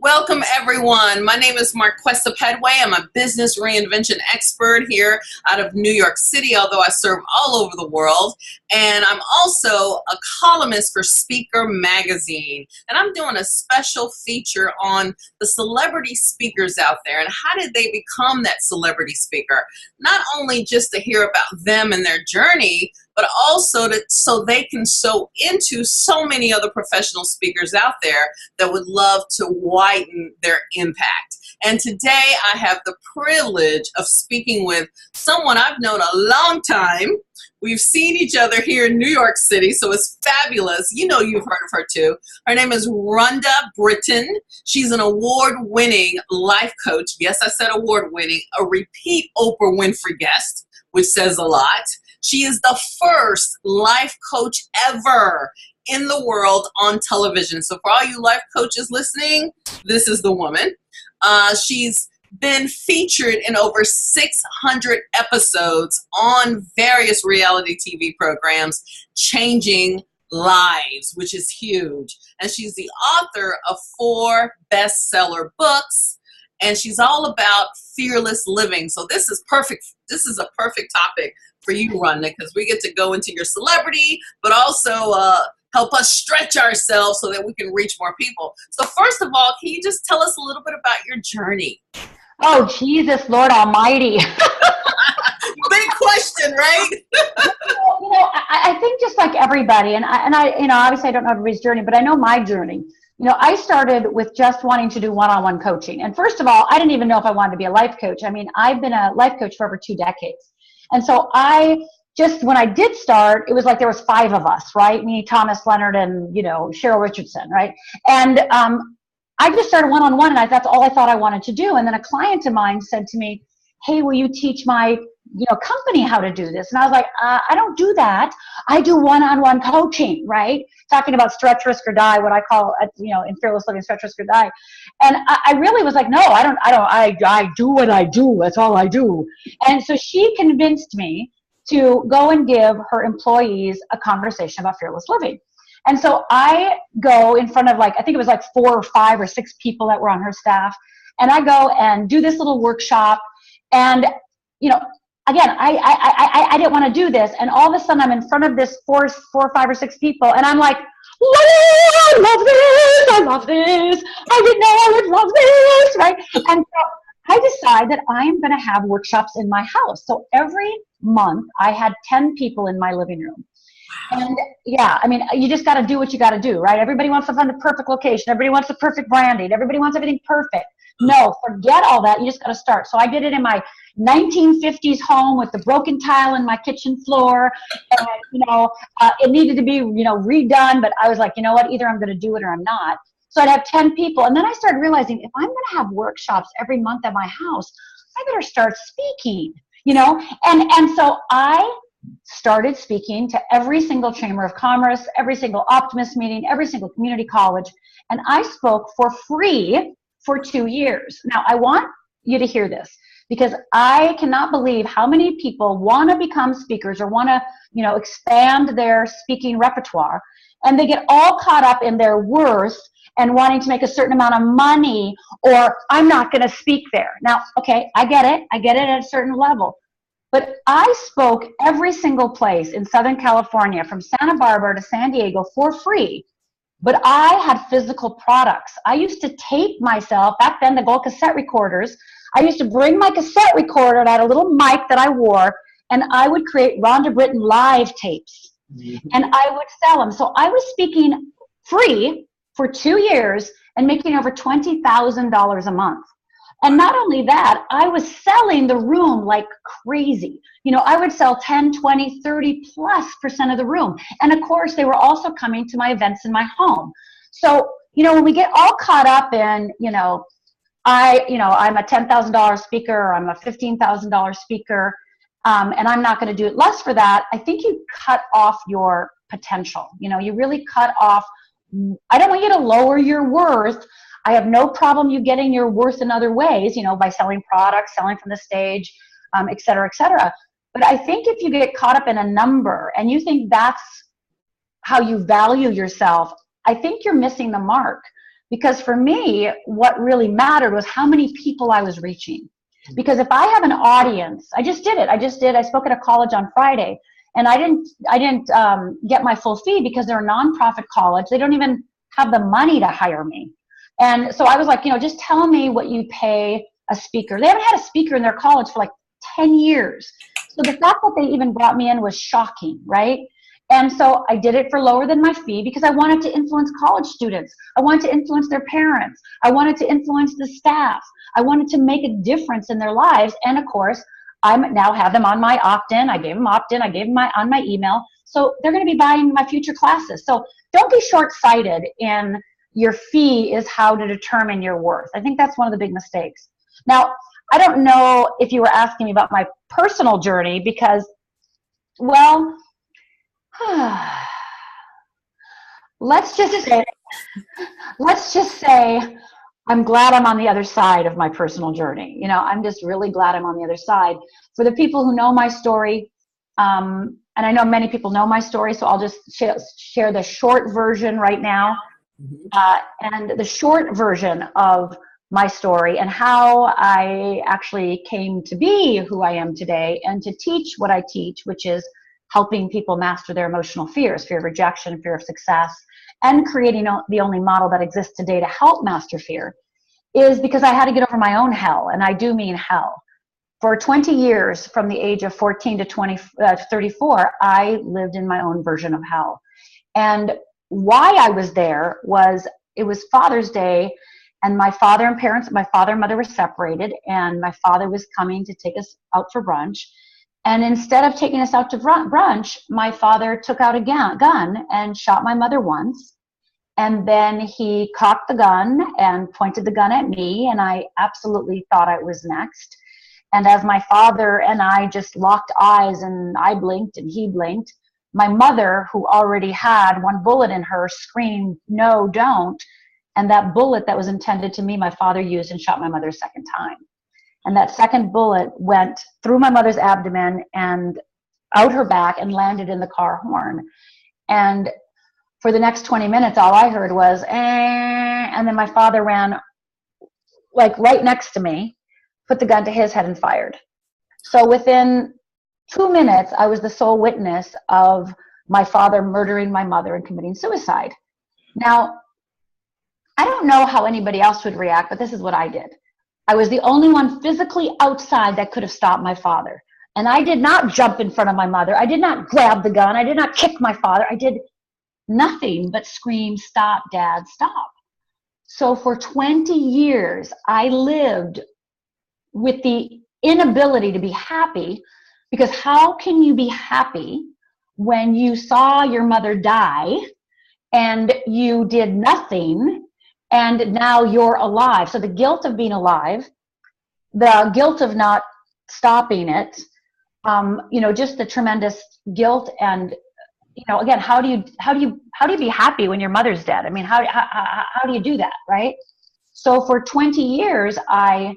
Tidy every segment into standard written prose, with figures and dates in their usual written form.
Welcome, everyone. My name is Marquessa Pedway. I'm a business reinvention expert here out of New York City, although I serve all over the world. And I'm also a columnist for Speaker Magazine. And I'm doing a special feature on the celebrity speakers out there and how did they become that celebrity speaker? Not only just to hear about them and their journey, but also so they can sew into so many other professional speakers out there that would love to widen their impact. And today I have the privilege of speaking with someone I've known a long time. We've seen each other here in New York City, so it's fabulous. You know you've heard of her too. Her name is Rhonda Britten. She's an award-winning life coach. Yes, I said award-winning, a repeat Oprah Winfrey guest, which says a lot. She is the first life coach ever in the world on television. So for all you life coaches listening, this is the woman. She's been featured in over 600 episodes on various reality TV programs, changing lives, which is huge. And she's the author of 4 bestseller books. And she's all about fearless living. So this is perfect. This is a perfect topic for you, Rhonda, because we get to go into your celebrity, but also help us stretch ourselves so that we can reach more people. So first of all, can you just tell us a little bit about your journey? Oh, Jesus, Lord Almighty. Big question, right? I think just like everybody, and I, obviously I don't know everybody's journey, but I know my journey. I started with just wanting to do one-on-one coaching. And first of all, I didn't even know if I wanted to be a life coach. I mean, I've been a life coach for over 2 decades. And so when I did start, it was like there was 5 of us, right? Me, Thomas Leonard, and, Cheryl Richardson, right? And I just started one-on-one, and that's all I thought I wanted to do. And then a client of mine said to me, hey, will you teach my company how to do this? And I was like, I don't do that. I do one-on-one coaching, right? Talking about stretch, risk, or die, what I call, in Fearless Living, stretch, risk, or die. And I really was like, no, I do what I do. That's all I do. And so she convinced me to go and give her employees a conversation about fearless living. And so I go in front of I think it was 4 or 5 or 6 people that were on her staff. And I go and do this little workshop. And, again, I didn't want to do this. And all of a sudden I'm in front of this 4, 5 or 6 people. And I'm like, Lord, I love this. I love this. I didn't know I would love this. Right. And so I decided that I'm going to have workshops in my house. So every month I had 10 people in my living room. And yeah, I mean, you just got to do what you got to do, right? Everybody wants to find the perfect location. Everybody wants the perfect branding. Everybody wants everything perfect. No, forget all that. You just got to start. So I did it in my 1950s home with the broken tile in my kitchen floor. And, it needed to be, redone. But I was like, you know what? Either I'm going to do it or I'm not. So I'd have 10 people. And then I started realizing if I'm going to have workshops every month at my house, I better start speaking, And so I started speaking to every single Chamber of Commerce, every single Optimist meeting, every single community college. And I spoke for free for 2 years. Now, I want you to hear this because I cannot believe how many people want to become speakers or want to, expand their speaking repertoire. And they get all caught up in their worth and wanting to make a certain amount of money, or I'm not going to speak there. Now, okay, I get it. I get it at a certain level. But I spoke every single place in Southern California, from Santa Barbara to San Diego, for free. But I had physical products. I used to tape myself. Back then, the gold cassette recorders. I used to bring my cassette recorder, and I had a little mic that I wore, and I would create Rhonda Britten live tapes. Mm-hmm. And I would sell them. So I was speaking free for 2 years and making over $20,000 a month. And not only that, I was selling the room like crazy. I would sell 10, 20, 30+% of the room. And of course, they were also coming to my events in my home. So, when we get all caught up in, I'm a $10,000 speaker, or I'm a $15,000 speaker, and I'm not going to do it less for that, I think you cut off your potential. You really cut off. I don't want you to lower your worth. I have no problem you getting your worth in other ways, by selling products, selling from the stage, et cetera, et cetera. But I think if you get caught up in a number and you think that's how you value yourself, I think you're missing the mark. Because for me, what really mattered was how many people I was reaching. Because if I have an audience, I just did it. I spoke at a college on Friday, and I didn't get my full fee because they're a nonprofit college. They don't even have the money to hire me. And so I was like, just tell me what you pay a speaker. They haven't had a speaker in their college for like 10 years. So the fact that they even brought me in was shocking, right? And so I did it for lower than my fee because I wanted to influence college students. I wanted to influence their parents. I wanted to influence the staff. I wanted to make a difference in their lives. And of course, I now have them on my opt-in. I gave them opt-in. I gave them on my email. So they're going to be buying my future classes. So don't be short-sighted in your fee is how to determine your worth. I think that's one of the big mistakes. Now, I don't know if you were asking me about my personal journey because, well, let's just say I'm glad I'm on the other side of my personal journey. I'm just really glad I'm on the other side. For the people who know my story, and I know many people know my story, so I'll just share the short version right now. And the short version of my story and how I actually came to be who I am today and to teach what I teach, which is helping people master their emotional fears, fear of rejection, fear of success, and creating the only model that exists today to help master fear, is because I had to get over my own hell, and I do mean hell. For 20 years, from the age of 14 to 34, I lived in my own version of hell. And why I was there was, it was Father's Day, and my father and mother were separated, and my father was coming to take us out for brunch. And instead of taking us out to brunch, my father took out a gun and shot my mother once. And then he cocked the gun and pointed the gun at me, and I absolutely thought I was next. And as my father and I just locked eyes, and I blinked and he blinked, my mother, who already had one bullet in her, screamed, "No, don't." And that bullet that was intended to me, my father used and shot my mother a second time. And that second bullet went through my mother's abdomen and out her back and landed in the car horn. And for the next 20 minutes, all I heard was, and then my father ran like right next to me, put the gun to his head and fired. So within 2 minutes, I was the sole witness of my father murdering my mother and committing suicide. Now, I don't know how anybody else would react, but this is what I did. I was the only one physically outside that could have stopped my father. And I did not jump in front of my mother. I did not grab the gun. I did not kick my father. I did nothing but scream, "Stop, Dad, stop." So for 20 years, I lived with the inability to be happy, because how can you be happy when you saw your mother die and you did nothing and now you're alive? So the guilt of being alive, the guilt of not stopping it, just the tremendous guilt. And again, how do you be happy when your mother's dead? I mean, how do you do that, right? So for 20 years, I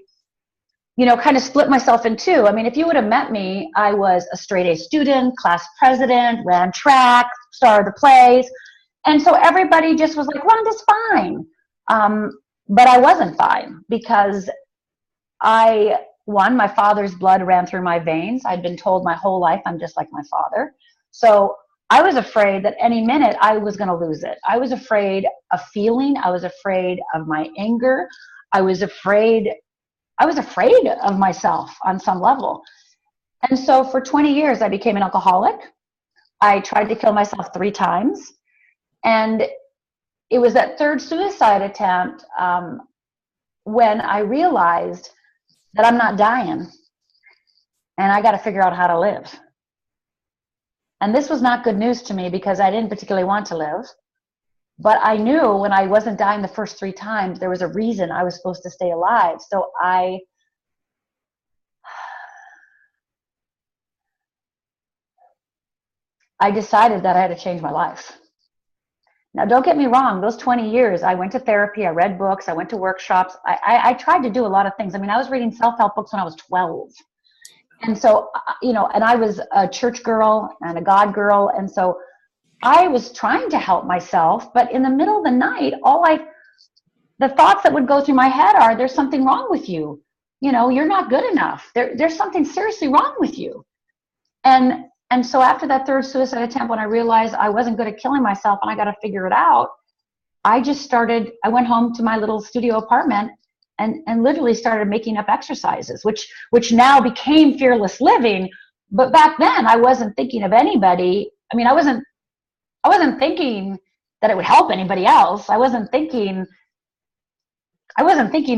kind of split myself in two. I mean, if you would have met me, I was a straight A student, class president, ran track, star of the plays. And so everybody just was like, "Rhonda's fine." But I wasn't fine, because my father's blood ran through my veins. I'd been told my whole life I'm just like my father. So I was afraid that any minute I was going to lose it. I was afraid of feeling. I was afraid of my anger. I was afraid of myself on some level. And so for 20 years, I became an alcoholic. I tried to kill myself 3 times. And it was that third suicide attempt when I realized that I'm not dying and I got to figure out how to live. And this was not good news to me, because I didn't particularly want to live. But I knew when I wasn't dying the first 3 times, there was a reason I was supposed to stay alive. So I decided that I had to change my life. Now, don't get me wrong. Those 20 years, I went to therapy. I read books. I went to workshops. I tried to do a lot of things. I mean, I was reading self-help books when I was 12. And so, and I was a church girl and a God girl. And so I was trying to help myself. But in the middle of the night, all I the thoughts that would go through my head are, there's something wrong with you. You're not good enough. There's something seriously wrong with you. And so after that third suicide attempt, when I realized I wasn't good at killing myself and I got to figure it out, I went home to my little studio apartment and literally started making up exercises, which now became fearless living. But back then I wasn't thinking of anybody. I mean, I wasn't thinking that it would help anybody else. I wasn't thinking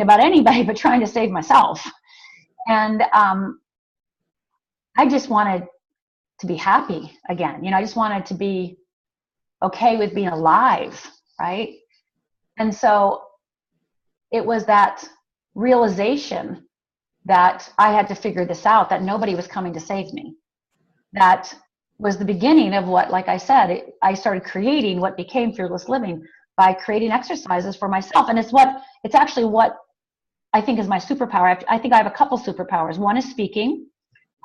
about anybody but trying to save myself. And I just wanted to be happy again. I just wanted to be okay with being alive, right? And so it was that realization that I had to figure this out, that nobody was coming to save me. That was the beginning of what, like I said, I started creating what became fearless living by creating exercises for myself. And it's actually what I think is my superpower. I think I have a couple superpowers. One is speaking.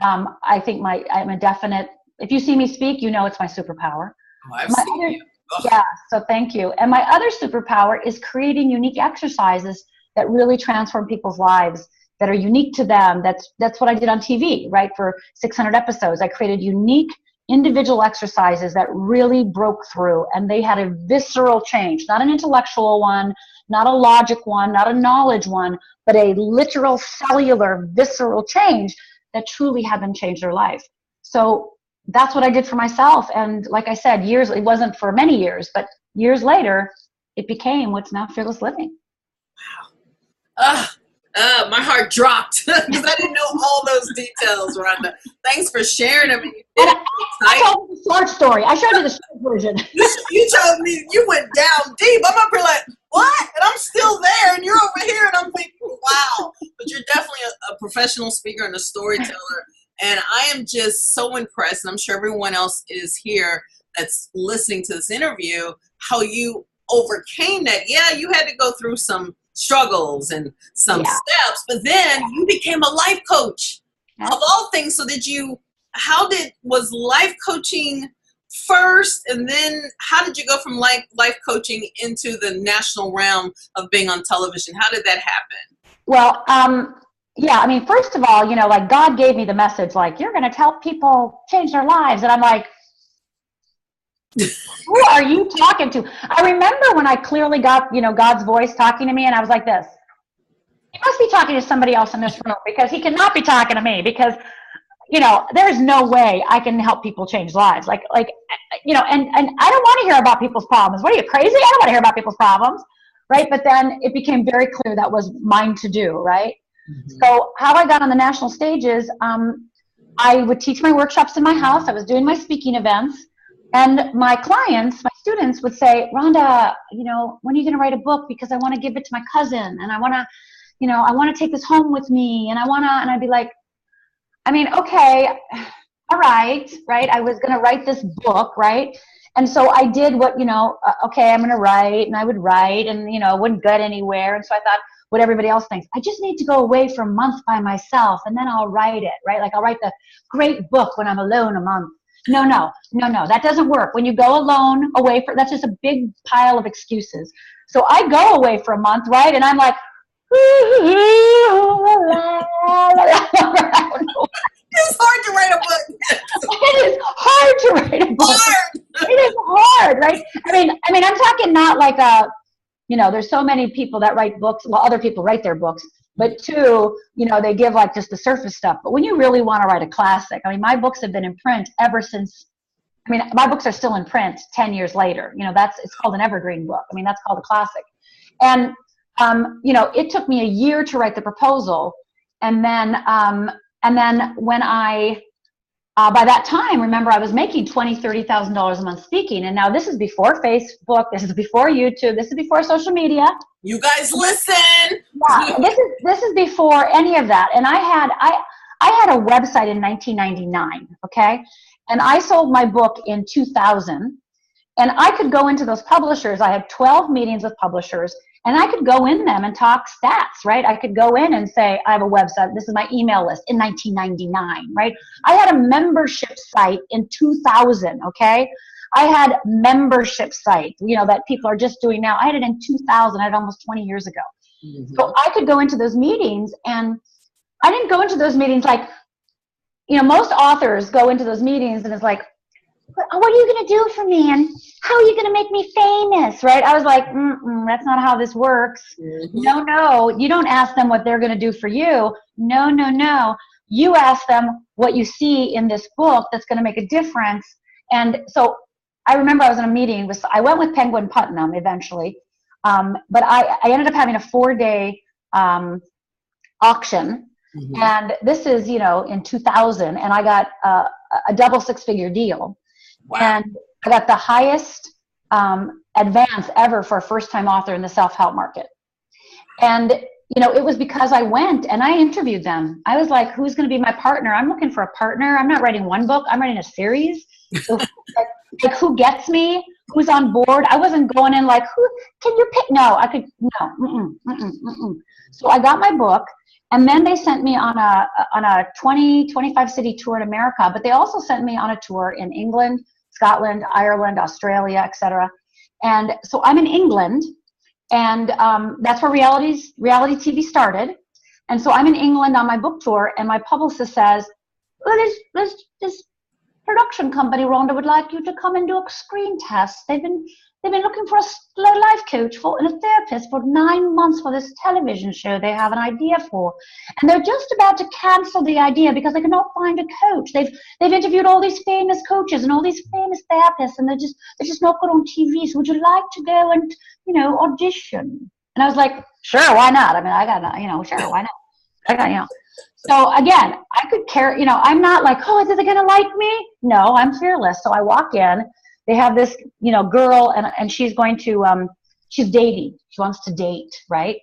I think I'm a definite, if you see me speak, it's my superpower. Oh, I've seen you. Oh. Yeah, so thank you. And my other superpower is creating unique exercises that really transform people's lives, that are unique to them. That's what I did on TV, right? For 600 episodes, I created unique individual exercises that really broke through, and they had a visceral change, not an intellectual one, not a logic one, not a knowledge one, but a literal cellular visceral change that truly had them change their life. So that's what I did for myself. And like I said, it wasn't for many years, but years later, it became what's now fearless living. Wow. My heart dropped because I didn't know all those details, Rhonda. Thanks for sharing them. I told you the short story. I showed you the short version. You told me you went down deep. I'm up here like, what? And I'm still there, and you're over here, and I'm thinking, wow. But you're definitely a professional speaker and a storyteller. And I am just so impressed, and I'm sure everyone else is here that's listening to this interview, how you overcame that. Yeah, you had to go through some struggles and some steps, but then you became a life coach of all things. So was life coaching first, and then how did you go from life coaching into the national realm of being on television? How did that happen? Well, yeah, I mean, first of all, like God gave me the message, like, you're going to help people change their lives. And I'm like, who are you talking to? I remember when I clearly got, God's voice talking to me, and I was like this. He must be talking to somebody else in this room, because he cannot be talking to me, because, there's no way I can help people change lives. And I don't want to hear about people's problems. What are you, crazy? I don't want to hear about people's problems. Right. But then it became very clear that was mine to do. Right. Mm-hmm. So how I got on the national stages, I would teach my workshops in my house. I was doing my speaking events. And my clients, my students would say, Rhonda, when are you going to write a book? Because I want to give it to my cousin, and I want to take this home with me, and and I'd be like, okay, all right. I was going to write this book, right? And so I did what, okay, I'm going to write, and I would write, and, it wouldn't get anywhere. And so I thought, what everybody else thinks, I just need to go away for a month by myself, and then I'll write it, right? Like, I'll write the great book when I'm alone a month. No, that doesn't work. When you go alone away that's just a big pile of excuses. So I go away for a month, right? And I'm like, it's hard to write a book. It is hard to write a book. It is hard, right? I mean, I'm talking not like there's so many people that write books. Well, other people write their books, but two, they give like just the surface stuff. But when you really want to write a classic, my books have been in print ever since. My books are still in print 10 years later. It's called an evergreen book. That's called a classic. And it took me a year to write the proposal, and then when I by that time, remember, I was making $20,000-$30,000 a month speaking, and now this is before Facebook, this is before YouTube, this is before social media. You guys listen. Yeah, this is before any of that, and I had a website in 1999, okay, and I sold my book in 2000, and I could go into those publishers. I had 12 meetings with publishers, And I could go in them and talk stats, right? I could go in and say, I have a website. This is my email list in 1999, right? I had a membership site in 2000, okay? I had membership site, that people are just doing now. I had it in 2000. I had it almost 20 years ago. Mm-hmm. So I could go into those meetings, and I didn't go into those meetings like, most authors go into those meetings and it's like, what are you going to do for me? And how are you going to make me famous? Right? I was like, that's not how this works. Mm-hmm. No, you don't ask them what they're going to do for you. No. You ask them what you see in this book that's going to make a difference. And so I remember I was in a meeting I went with Penguin Putnam eventually. But I ended up having a 4-day auction. Mm-hmm. And this is, in 2000, and I got a double 6-figure deal. Wow. And I got the highest advance ever for a first-time author in the self-help market. And, it was because I went and I interviewed them. I was like, who's going to be my partner? I'm looking for a partner. I'm not writing one book. I'm writing a series. So, like who gets me? Who's on board? I wasn't going in like, who can you pick? No, I could, no. So I got my book. And then they sent me on a 25 city tour in America, but they also sent me on a tour in England, Scotland, Ireland, Australia, etc. And so I'm in England, and that's where reality TV started. And so I'm in England on my book tour, and my publicist says, well, there's this production company, Rhonda, would like you to come and do a screen test. They've been looking for a life coach and a therapist for 9 months for this television show they have an idea for. And they're just about to cancel the idea because they cannot find a coach. They've interviewed all these famous coaches and all these famous therapists, and they're just not good on TV. So would you like to go and, audition? And I was like, sure, why not? I mean, I got, sure, why not? I got, So again, I could care, I'm not like, oh, is they going to like me? No, I'm fearless. So I walk in. They have this, girl, and she's going to, she's dating. She wants to date, right?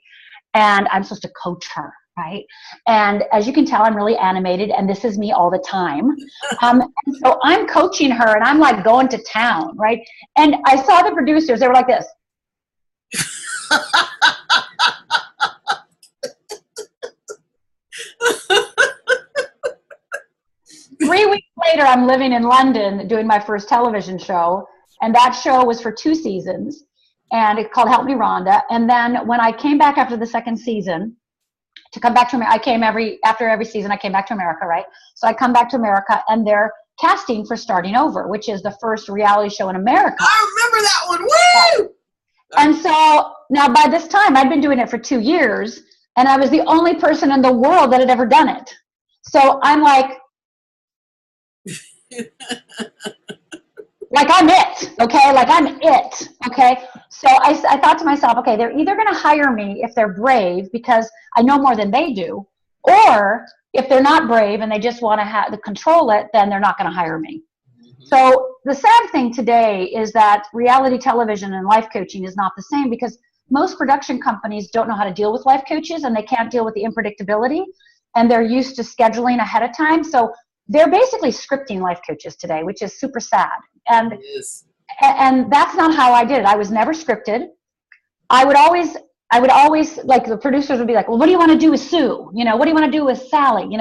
And I'm supposed to coach her, right? And as you can tell, I'm really animated, and this is me all the time. And so I'm coaching her, and I'm like going to town, right? And I saw the producers. They were like this. 3 weeks later, I'm living in London doing my first television show, and that show was for 2 seasons, and it's called Help Me Rhonda. And then when I came back after the second season, to come back to America, after every season, I came back to America, right? So I come back to America, and they're casting for Starting Over, which is the first reality show in America. I remember that one. Woo! And so now by this time, I'd been doing it for 2 years, and I was the only person in the world that had ever done it. So I'm like, like I'm it, okay? Like I'm it, okay? So I thought to myself, okay, they're either going to hire me if they're brave because I know more than they do, or if they're not brave and they just want to control it, then they're not going to hire me. Mm-hmm. So the sad thing today is that reality television and life coaching is not the same because most production companies don't know how to deal with life coaches, and they can't deal with the unpredictability, and they're used to scheduling ahead of time. So they're basically scripting life coaches today, which is super sad. And that's not how I did it. I was never scripted. I would always, like, the producers would be like, well, what do you want to do with Sue? What do you want to do with Sally?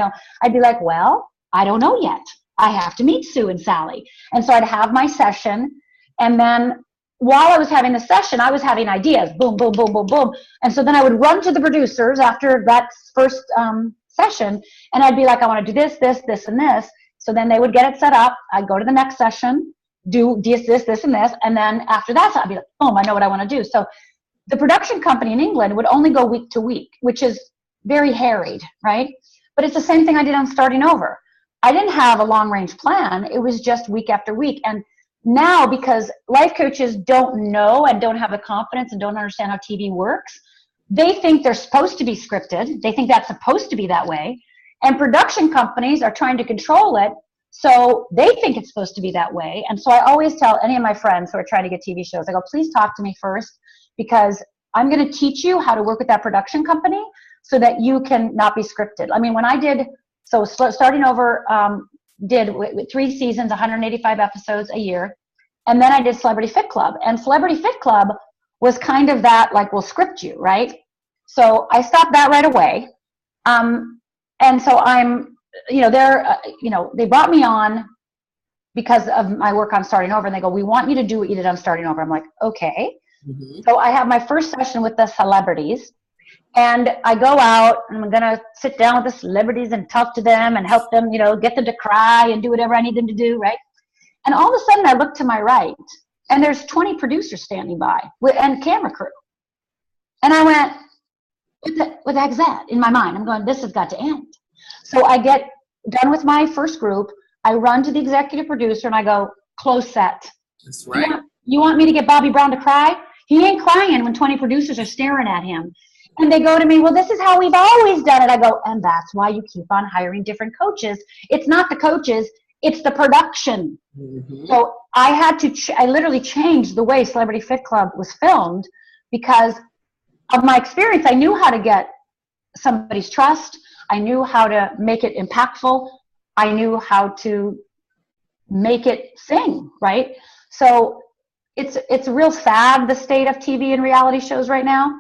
I'd be like, well, I don't know yet. I have to meet Sue and Sally. And so I'd have my session. And then while I was having the session, I was having ideas. Boom, boom, boom, boom, boom. And so then I would run to the producers after that first session, and I'd be like, I want to do this, this, this, and this. So then they would get it set up. I'd go to the next session, do this, and this. And then after that, I'd be like, boom, I know what I want to do. So the production company in England would only go week to week, which is very harried, right? But it's the same thing I did on Starting Over. I didn't have a long-range plan. It was just week after week. And now, because life coaches don't know and don't have the confidence and don't understand how TV works, they think they're supposed to be scripted. They think that's supposed to be that way. And production companies are trying to control it, so they think it's supposed to be that way. And so I always tell any of my friends who are trying to get TV shows, I go, please talk to me first, because I'm going to teach you how to work with that production company so that you can not be scripted. I mean, when I did, so Starting Over did with 3 seasons, 185 episodes a year. And then I did Celebrity Fit Club. And Celebrity Fit Club was kind of that, like, we'll script you, right? So I stopped that right away. And so I'm, they brought me on because of my work on Starting Over, and they go, we want you to do what you did on Starting Over. I'm like, okay. Mm-hmm. So I have my first session with the celebrities, and I go out and I'm going to sit down with the celebrities and talk to them and help them, get them to cry and do whatever I need them to do, right? And all of a sudden I look to my right, and there's 20 producers standing by and camera crew. And I went, what the heck's that? In my mind, I'm going, this has got to end. So I get done with my first group. I run to the executive producer and I go, close set. That's right. You want me to get Bobby Brown to cry? He ain't crying when 20 producers are staring at him. And they go to me, well, this is how we've always done it. I go, and that's why you keep on hiring different coaches. It's not the coaches, it's the production. Mm-hmm. So I had to, I literally changed the way Celebrity Fit Club was filmed because of my experience. I knew how to get somebody's trust. I knew how to make it impactful. I knew how to make it sing, right? So it's real sad, the state of TV and reality shows right now.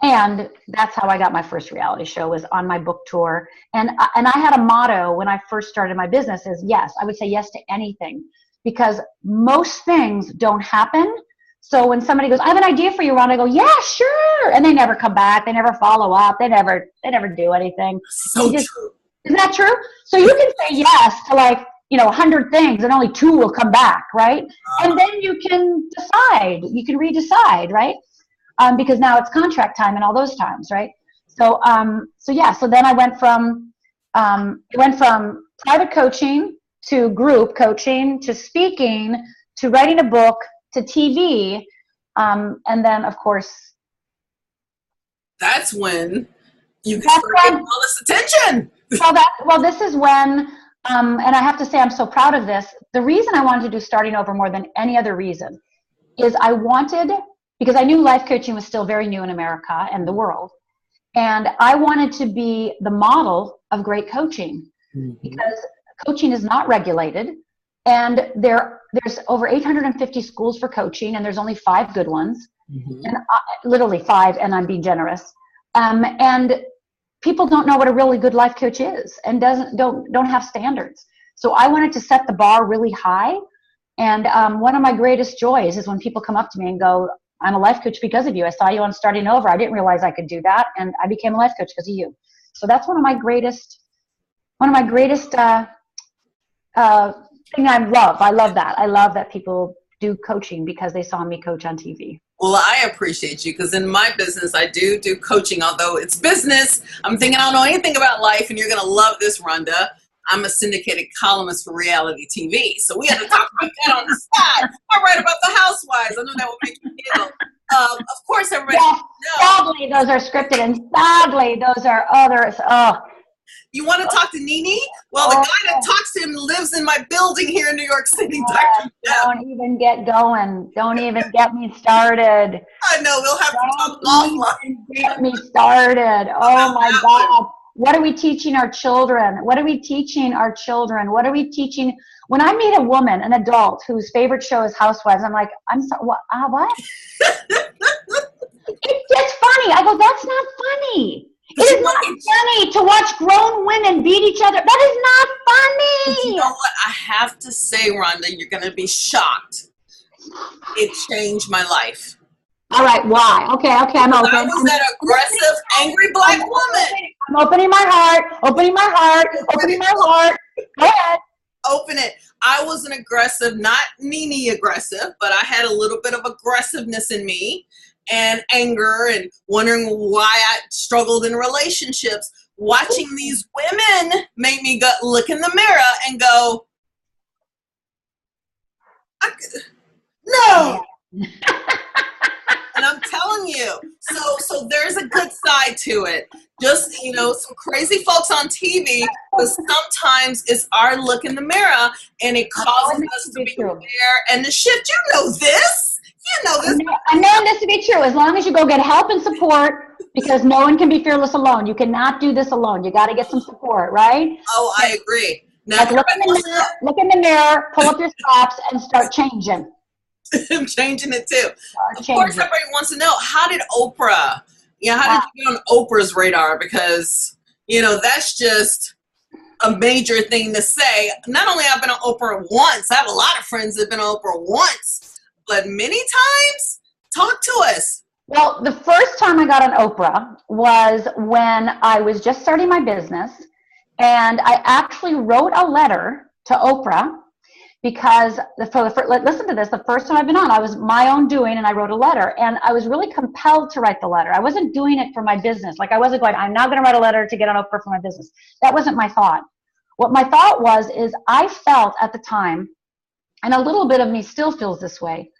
And that's how I got my first reality show, was on my book tour. And I had a motto when I first started my business is yes. I would say yes to anything because most things don't happen. So when somebody goes, I have an idea for you, Rhonda, I go, yeah, sure. And they never come back. They never follow up. They never do anything. So true. Isn't that true? So you can say yes to 100 things and only 2 will come back, right? And then you can decide. You can redecide, right? Because now it's contract time and all those times, right? So so then I went from private coaching to group coaching to speaking to writing a book to TV, and then of course that's when you can start getting all this attention. Well, this is when, and I have to say I'm so proud of this. The reason I wanted to do Starting Over more than any other reason is because I knew life coaching was still very new in America and the world, and I wanted to be the model of great coaching. Mm-hmm. Because coaching is not regulated, and there's over 850 schools for coaching, and there's only 5 good ones. Mm-hmm. And literally 5, and I'm being generous. And people don't know what a really good life coach is, and don't have standards. So I wanted to set the bar really high. And one of my greatest joys is when people come up to me and go, I'm a life coach because of you. I saw you on Starting Over. I didn't realize I could do that, and I became a life coach because of you. So that's one of my greatest thing I love. I love that. I love that people do coaching because they saw me coach on TV. Well, I appreciate you because in my business, I do coaching, although it's business. I'm thinking I don't know anything about life, and you're going to love this, Rhonda. I'm a syndicated columnist for reality TV. So we had to talk about that on the side. I write about the housewives. I know that would make you giggle. Of course, everybody knows. Sadly, those are scripted, and sadly, those are others. Oh. You want to talk to Nene? Well, the guy that talks to him lives in my building here in New York City. Dr. Don't even get going. Don't even get me started. I know. We'll have to talk offline. Get me started. Oh, my God. What are we teaching our children? What are we teaching our children? What are we teaching? When I meet a woman, an adult, whose favorite show is Housewives, I'm like, I'm sorry, what? It's funny. I go, that's not funny. It is not funny to watch grown women beat each other. That is not funny. You know what? I have to say, Rhonda, you're going to be shocked. It changed my life. All right, why? Okay, I'm open. I was that aggressive, angry black woman. I'm opening my heart. Go ahead. Open it. I was an aggressive, not Nene aggressive, but I had a little bit of aggressiveness in me. And anger and wondering why I struggled in relationships. Watching these women made me look in the mirror and go, no. And I'm telling you, so there's a good side to it. Just, some crazy folks on TV, but sometimes it's our look in the mirror and it causes us to be aware and to shift. You know this. I know this to be true. As long as you go get help and support, because no one can be fearless alone. You cannot do this alone. You got to get some support, right? Oh, I agree. Now, look in the mirror, pull up your stops, and start changing. I'm changing it too. Of course, Change it. everybody wants to know, how did Oprah, how did you get on Oprah's radar? Because, that's just a major thing to say. Not only have I been on Oprah once, I have a lot of friends that have been on Oprah once, but many times. Talk to us. Well, the first time I got on Oprah was when I was just starting my business, and I actually wrote a letter to Oprah because, listen to this, the first time I've been on, I was my own doing, and I wrote a letter, and I was really compelled to write the letter. I wasn't doing it for my business. Like, I wasn't going, I'm now going to write a letter to get on Oprah for my business. That wasn't my thought. What my thought is I felt at the time, and a little bit of me still feels this way,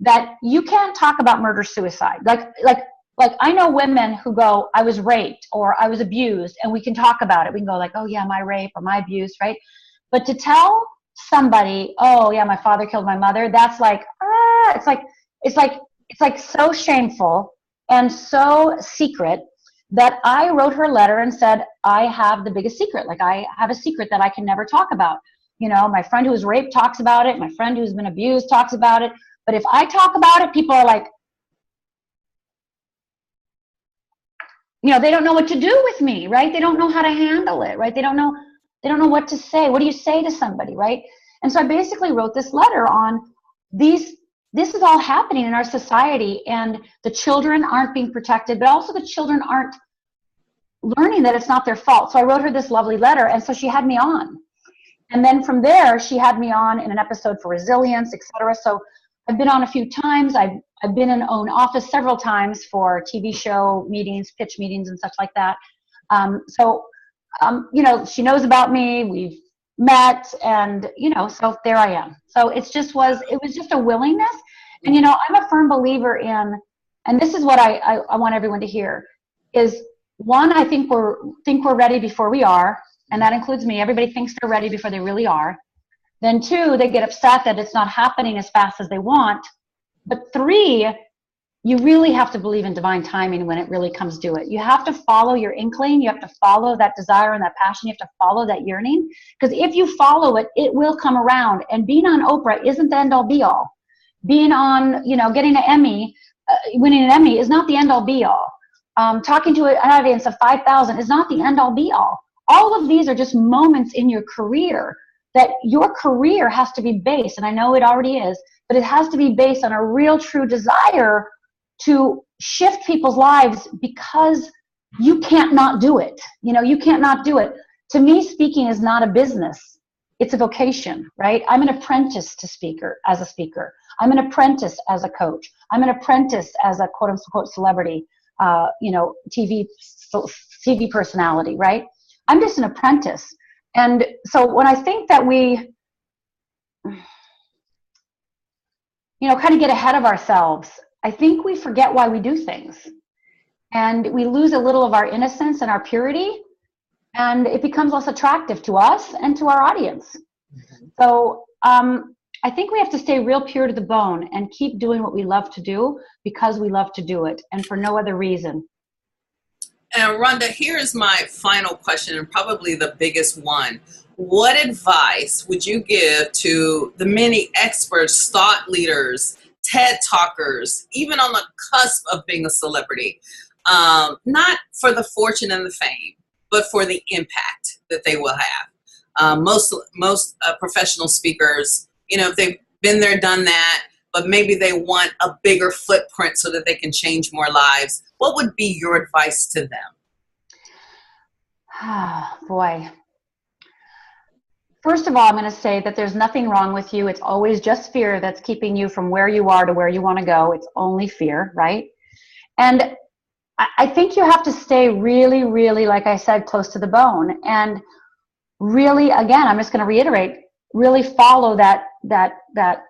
that you can't talk about murder suicide. Like I know women who go, I was raped or I was abused, and we can talk about it. We can go like, oh yeah, my rape or my abuse, right? But to tell somebody, oh yeah, my father killed my mother, that's like, it's like so shameful and so secret that I wrote her a letter and said, I have the biggest secret. Like, I have a secret that I can never talk about. My friend who was raped talks about it. My friend who's been abused talks about it. But if I talk about it, people are like, they don't know what to do with me, right? They don't know how to handle it, right? They don't know what to say. What do you say to somebody, right? And so I basically wrote this letter on this is all happening in our society, and the children aren't being protected, but also the children aren't learning that it's not their fault. So I wrote her this lovely letter, and so she had me on. And then from there, she had me on in an episode for resilience, etc. So I've been on a few times. I've been in own office several times for TV show meetings, pitch meetings, and such like that. She knows about me. We've met, and so there I am. So it was just a willingness, and I'm a firm believer in, and this is what I want everyone to hear, is one, I think we're ready before we are, and that includes me. Everybody thinks they're ready before they really are. Then two, they get upset that it's not happening as fast as they want. But three, you really have to believe in divine timing when it really comes to it. You have to follow your inkling. You have to follow that desire and that passion. You have to follow that yearning. Because if you follow it, it will come around. And being on Oprah isn't the end-all be-all. Being on, getting an Emmy, winning an Emmy is not the end-all be-all. Talking to an audience of 5,000 is not the end-all be-all. All of these are just moments in your career, that your career has to be based, and I know it already is, but it has to be based on a real true desire to shift people's lives, because you can't not do it. You can't not do it. To me, speaking is not a business. It's a vocation, right? I'm an apprentice to as a speaker. I'm an apprentice as a coach. I'm an apprentice as a quote unquote celebrity, TV personality, right? I'm just an apprentice. And so when I think that we, kind of get ahead of ourselves, I think we forget why we do things. And we lose a little of our innocence and our purity, and it becomes less attractive to us and to our audience. Mm-hmm. So I think we have to stay real pure to the bone and keep doing what we love to do because we love to do it and for no other reason. And Rhonda, here is my final question, and probably the biggest one. What advice would you give to the many experts, thought leaders, TED talkers, even on the cusp of being a celebrity? Not for the fortune and the fame, but for the impact that they will have. Most professional speakers, they've been there, done that, but maybe they want a bigger footprint so that they can change more lives. What would be your advice to them? Ah, boy. First of all, I'm going to say that there's nothing wrong with you. It's always just fear that's keeping you from where you are to where you want to go. It's only fear, right? And I think you have to stay really, really, like I said, close to the bone. And really, again, I'm just going to reiterate, really follow that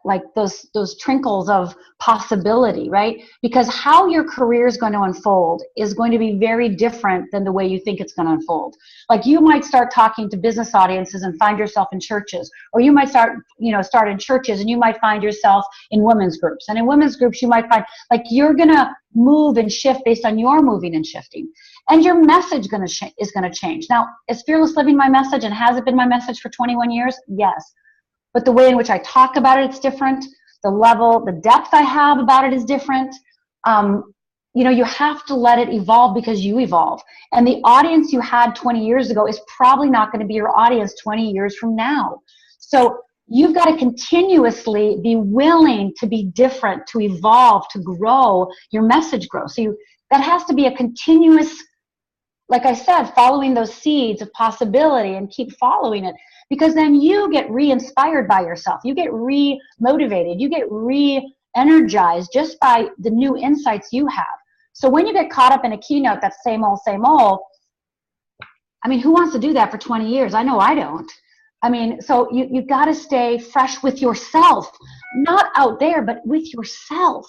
like those trinkles of possibility, right? Because how your career is going to unfold is going to be very different than the way you think it's going to unfold. Like, you might start talking to business audiences and find yourself in churches, or you might start in churches and you might find yourself in women's groups, and in women's groups you might find, like, you're going to move and shift based on your moving and shifting, and your message is going to change. Now, is Fearless Living my message, and has it been my message for 21 years? Yes. But the way in which I talk about it, it's different. the level, the depth I have about it is different. You have to let it evolve because you evolve. And the audience you had 20 years ago is probably not going to be your audience 20 years from now. So you've got to continuously be willing to be different, to evolve, to grow, your message grow. So that has to be a continuous, like I said, following those seeds of possibility and keep following it, because then you get re-inspired by yourself. You get re-motivated. You get re-energized just by the new insights you have. So when you get caught up in a keynote that's same old, I mean, who wants to do that for 20 years? I know I don't. I mean, so you've got to stay fresh with yourself, not out there, but with yourself.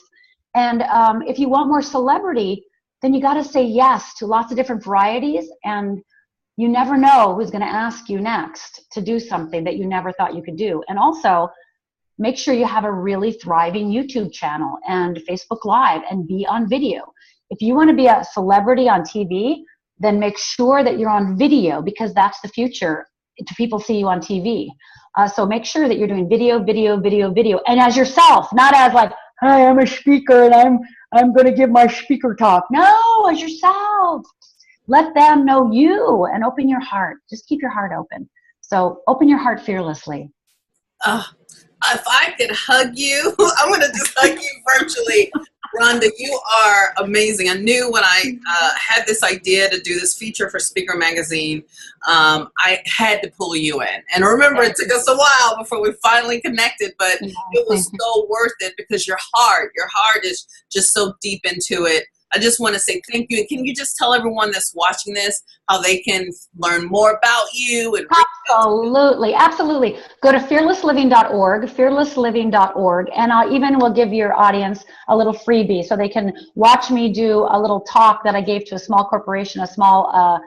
And if you want more celebrity, then you got to say yes to lots of different varieties. And you never know who's going to ask you next to do something that you never thought you could do. And also, make sure you have a really thriving YouTube channel and Facebook Live and be on video. If you want to be a celebrity on TV, then make sure that you're on video, because that's the future. People see you on TV. So make sure that you're doing video, and as yourself, not as like, hi, I'm a speaker and I'm going to give my speaker talk. No, as yourself. Let them know you and open your heart. Just keep your heart open. So open your heart fearlessly. If I could hug you, I'm going to just hug you virtually. Rhonda, you are amazing. I knew when I had this idea to do this feature for Speaker Magazine, I had to pull you in. And remember, it took us a while before we finally connected, but it was so worth it because your heart is just so deep into it. I just want to say thank you. Can you just tell everyone that's watching this how they can learn more about you? And Absolutely. Go to fearlessliving.org, and I even will give your audience a little freebie so they can watch me do a little talk that I gave to a small corporation, a small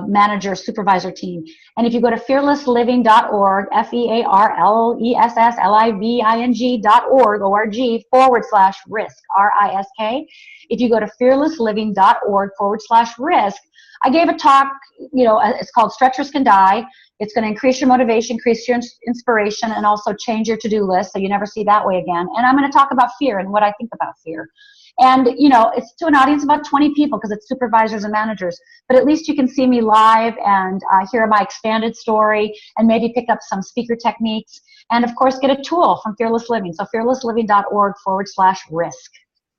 manager, supervisor team. And if you go to fearlessliving.org, fearlessliving.org/risk, RISK. If you go to fearlessliving.org/risk, I gave a talk, it's called Stretch, Risk, and Die. It's going to increase your motivation, increase your inspiration, and also change your to-do list so you never see that way again. And I'm going to talk about fear and what I think about fear. And, it's to an audience of about 20 people because it's supervisors and managers. But at least you can see me live and hear my expanded story and maybe pick up some speaker techniques. And, of course, get a tool from Fearless Living. So fearlessliving.org/risk.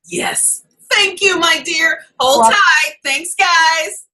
Yes. Thank you, my dear. Hold tight. Thanks, guys.